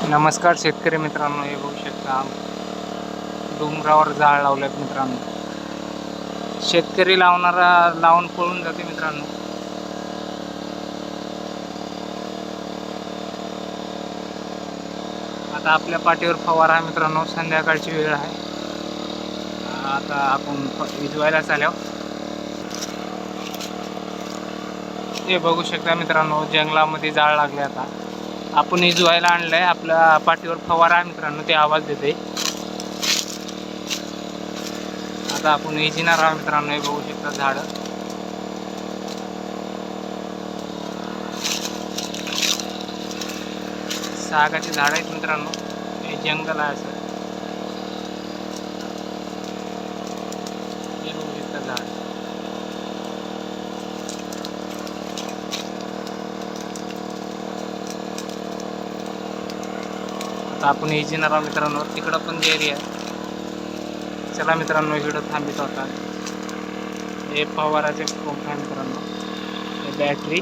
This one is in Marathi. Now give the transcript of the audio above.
नमस्कार शेतकरी मित्रांनो, हे बघू शकता डोंगरावर जाळ लावलेत मित्रांनो. शेतकरी लावून पळून जाते मित्रांनो. आता आपल्या पाठीवर फवारा आहे मित्रांनो. संध्याकाळची वेळ आहे. आता आपण विजवायला चाललो. हे बघू शकता मित्रांनो, जंगलामध्ये जाळ लागले. आता आपण विजवायला आणलंय. आपल्या पाठीवर फवारा आहे मित्रांनो, ते आवाज देते. आता आपण विजिणार आहोत मित्रांनो. हे बघू शकता झाड. सागाची झाड आहेत मित्रांनो. हे जंगल आहे असं. हे बघू शकता झाड. आता आपण विजिणार आहोत मित्रांनो. तिकडं पण एरिया आहे. चला मित्रांनो, इकडं थांबित होता. हे फवाराचे पंप आहे मित्रांनो. हे बॅटरी